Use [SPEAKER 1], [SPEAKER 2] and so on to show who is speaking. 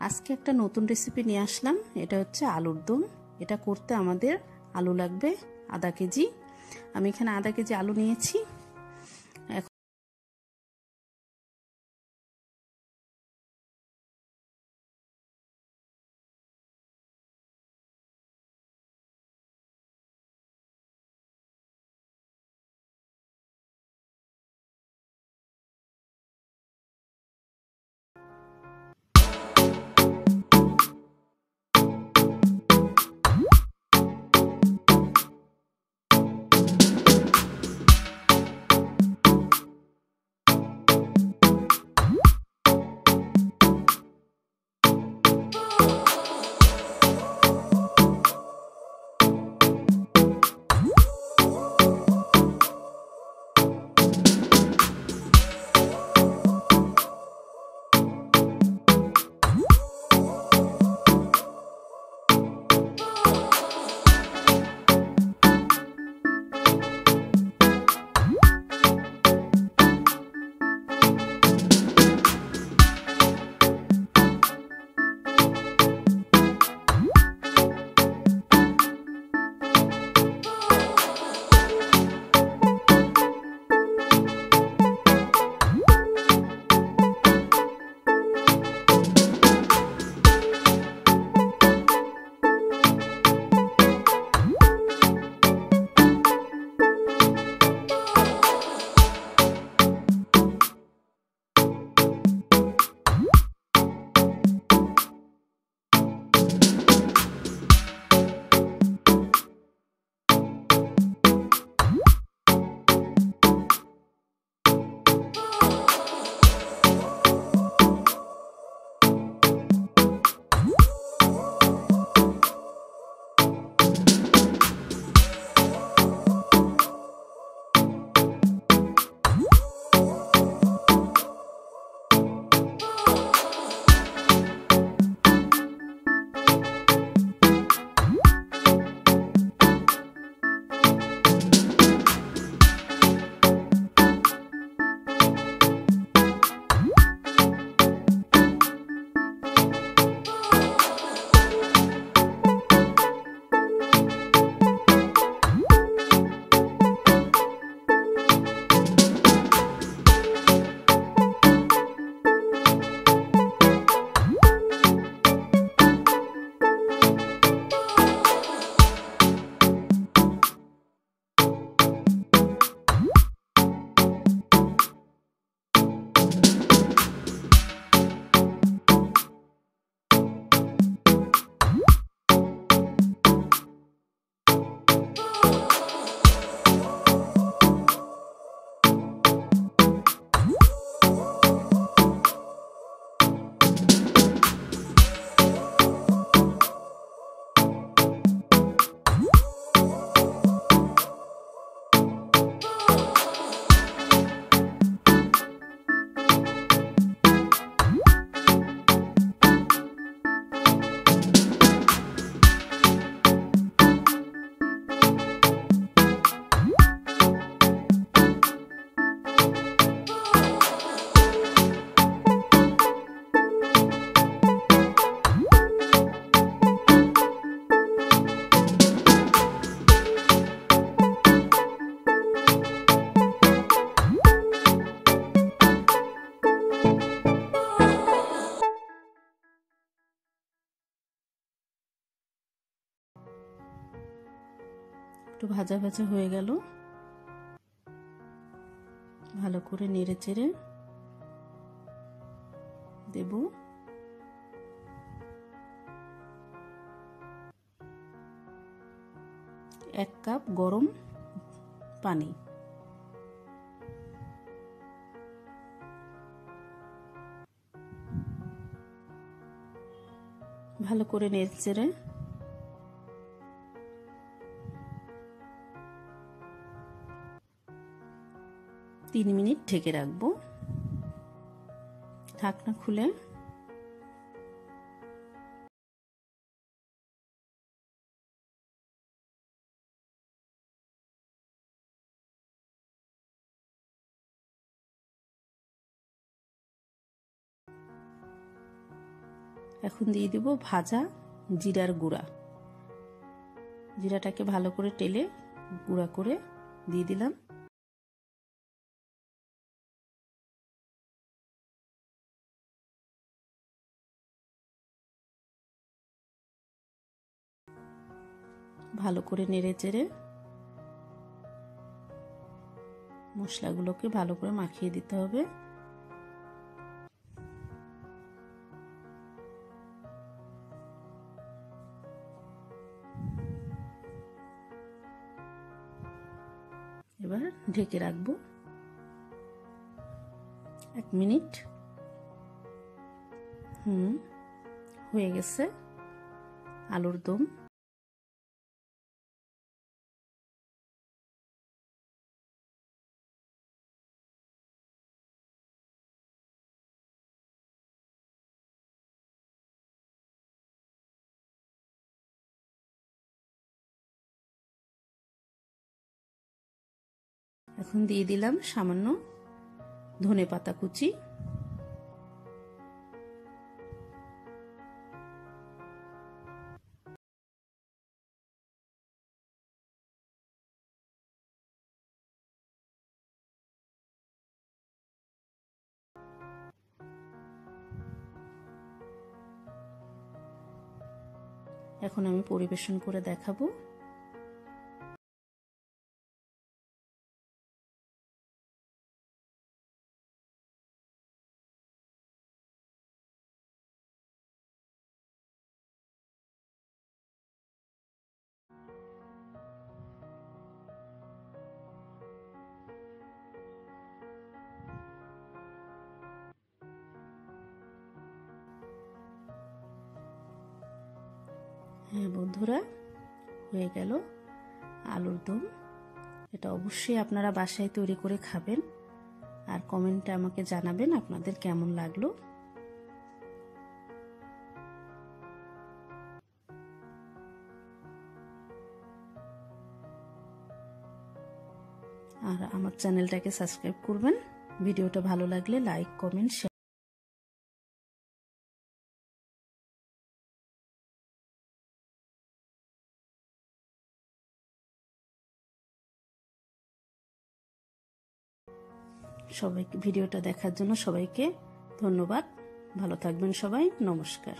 [SPEAKER 1] আজকে একটা নতুন রেসিপি নিয়ে আসলাম। এটা হচ্ছে আলুর দম। এটা করতে আমাদের আলু লাগবে আধা কেজি। আমি এখানে আধা কেজি আলু নিয়েছি। একটু ভাজা ভাজা হয়ে গেল, ভালো করে নেড়ে চেড়ে দেব। এক কাপ গরম পানি। ভালো করে নেড়ে চেড়ে তিন মিনিট ঢেকে রাখবো। ঢাকনা খুলে এখন দিয়ে দিব ভাজা জিরার গুঁড়া। জিরাটাকে ভালো করে টেলে গুঁড়া করে দিয়ে দিলাম। ভালো করে নেড়ে চেড়ে মশলাগুলোকে ভালো করে মাখিয়ে দিতে হবে। এবার ঢেকে রাখবো 1 মিনিট। হয়ে গেছে আলুর দম। এখন দিয়ে দিলাম সামান্য ধনেপাতা কুচি। এখন আমি পরিবেশন করে দেখাবো। হ্যাঁ বন্ধুরা, হয়ে গেল আলুর দম। এটা অবশ্যই আপনারা বাসায় তৈরি করে খাবেন আর কমেন্টে আমাকে জানাবেন আপনাদের কেমন লাগলো। আর আমার চ্যানেলটাকে সাবস্ক্রাইব করবেন। ভিডিওটা ভালো লাগলে লাইক, কমেন্ট, শেয়ার। সবাইকে ভিডিওটা দেখার জন্য সবাইকে ধন্যবাদ। ভালো থাকবেন সবাই। নমস্কার।